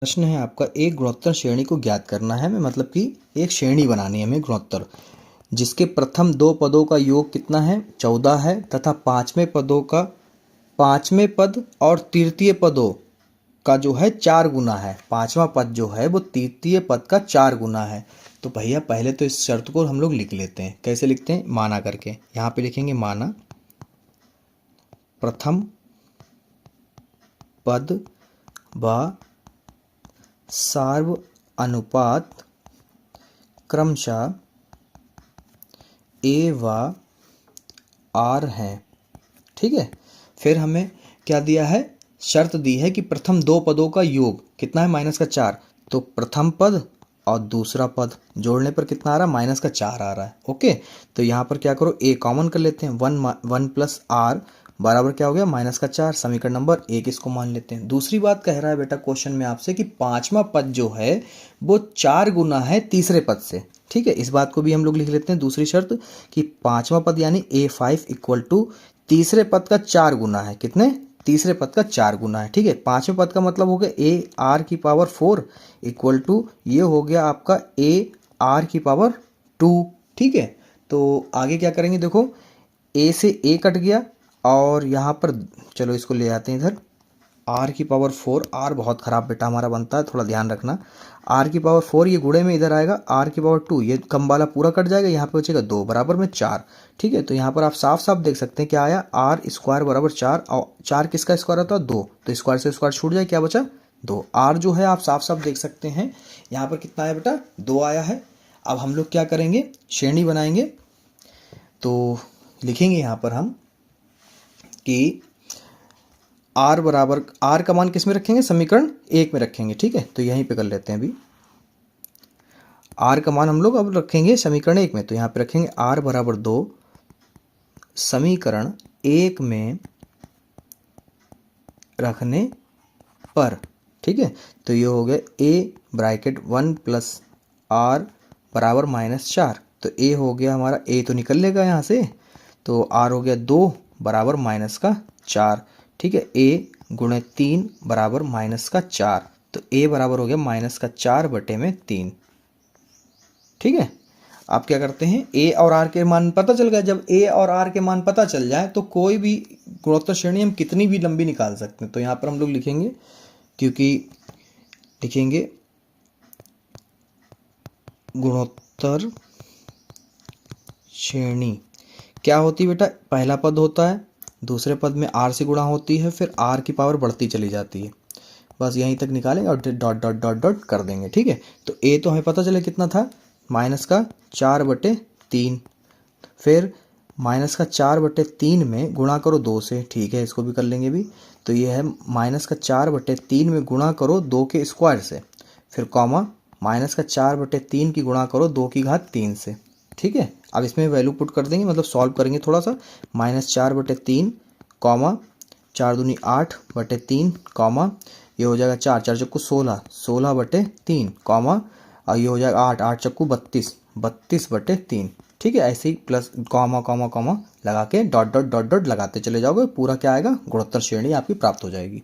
प्रश्न है आपका, एक गुणोत्तर श्रेणी को ज्ञात करना है, मतलब कि एक श्रेणी बनानी है हमें गुणोत्तर, जिसके प्रथम दो पदों का योग कितना है 14 है, तथा पांचवें पद और तृतीय पदों का जो है 4 गुना है। पांचवा पद जो है वो तृतीय पद का 4 गुना है। तो भैया पहले तो इस शर्त को हम लोग लिख लेते हैं। कैसे लिखते हैं? माना करके यहाँ पे लिखेंगे, माना प्रथम पद व सार्व अनुपात क्रमशः ए व आर है। ठीक है, फिर हमें क्या दिया है? शर्त दी है कि प्रथम दो पदों का योग कितना है? -4। तो प्रथम पद और दूसरा पद जोड़ने पर कितना आ रहा है? -4 आ रहा है। ओके, तो यहाँ पर क्या करो, ए कॉमन कर लेते हैं। 1 + r बराबर क्या हो गया? -4। समीकरण नंबर 1 इसको मान लेते हैं। दूसरी बात कह रहा है बेटा क्वेश्चन में आपसे कि पांचवा पद जो है वो 4 गुना है तीसरे पद से। ठीक है, इस बात को भी हम लोग लिख लेते हैं। दूसरी शर्त कि पांचवा पद यानी A5 = तीसरे पद का 4 गुना है। कितने? तीसरे पद का 4 गुना है। ठीक है, पांचवें पद का मतलब हो गया AR⁴ = ये हो गया आपका AR⁴ 2। ठीक है, तो आगे क्या करेंगे? देखो, ए से ए कट गया और यहाँ पर चलो इसको ले आते हैं इधर। R⁴, R बहुत खराब बेटा हमारा बनता है, थोड़ा ध्यान रखना। R⁴ ये गुणे में इधर आएगा, R⁴ ये कम वाला पूरा कट जाएगा, यहाँ पे बचेगा 2 बराबर में 4। ठीक है, तो यहाँ पर आप साफ साफ देख सकते हैं क्या आया? R² = 4 और 4 किसका स्क्वायर होता है? 2। तो स्क्वायर से स्क्वायर छूट जाए, क्या बचा? 2। R जो है आप साफ साफ देख सकते हैं यहाँ पर कितना आया बेटा? 2 आया है। अब हम लोग क्या करेंगे? श्रेणी बनाएंगे। तो लिखेंगे यहाँ पर हम कि R का मान किस में रखेंगे? समीकरण 1 में रखेंगे। ठीक है, तो यहीं पे कर लेते हैं। अभी R का मान हम लोग अब रखेंगे समीकरण 1 में, तो यहाँ पे रखेंगे R = 2 समीकरण 1 में रखने पर। ठीक है, तो ये हो गया A(1 + R = -4। तो A हो गया हमारा, A तो निकल लेगा यहाँ से, तो R हो गया 2 बराबर -4। ठीक है, A × 3 बराबर -4। तो A बराबर हो गया -4/3। ठीक है, आप क्या करते हैं? A और R के मान पता चल गया। जब A और R के मान पता चल जाए तो कोई भी गुणोत्तर श्रेणी हम कितनी भी लंबी निकाल सकते हैं। तो यहाँ पर हम लोग लिखेंगे, क्योंकि लिखेंगे गुणोत्तर श्रेणी क्या होती है बेटा? पहला पद होता है, दूसरे पद में R से गुणा होती है, फिर R की पावर बढ़ती चली जाती है। बस यहीं तक निकालेंगे और डॉट डॉट डॉट डॉट कर देंगे। ठीक है, तो A तो हमें पता चले कितना था? -4/3। फिर -4/3 में गुणा करो 2 से। ठीक है, इसको भी कर लेंगे भी। तो ये है -4/3 में गुणा करो 2 के स्क्वायर से, फिर कॉमा -4/3 की गुणा करो 2 की घात 3 से। ठीक है, अब इसमें वैल्यू पुट कर देंगे, मतलब सॉल्व करेंगे थोड़ा सा। -4/3 कॉमा 4 दूनी 8/3 कॉमा ये हो जाएगा 4 4 चक्कू 16 16/3 कॉमा और ये हो जाएगा 8 8 चक्कू 32 32/3। ठीक है, ऐसे ही प्लस कॉमा कॉमा कॉमा लगा के डॉट डॉट डॉट डॉट लगाते चले जाओगे, पूरा क्या आएगा? गुणोत्तर श्रेणी आपकी प्राप्त हो जाएगी।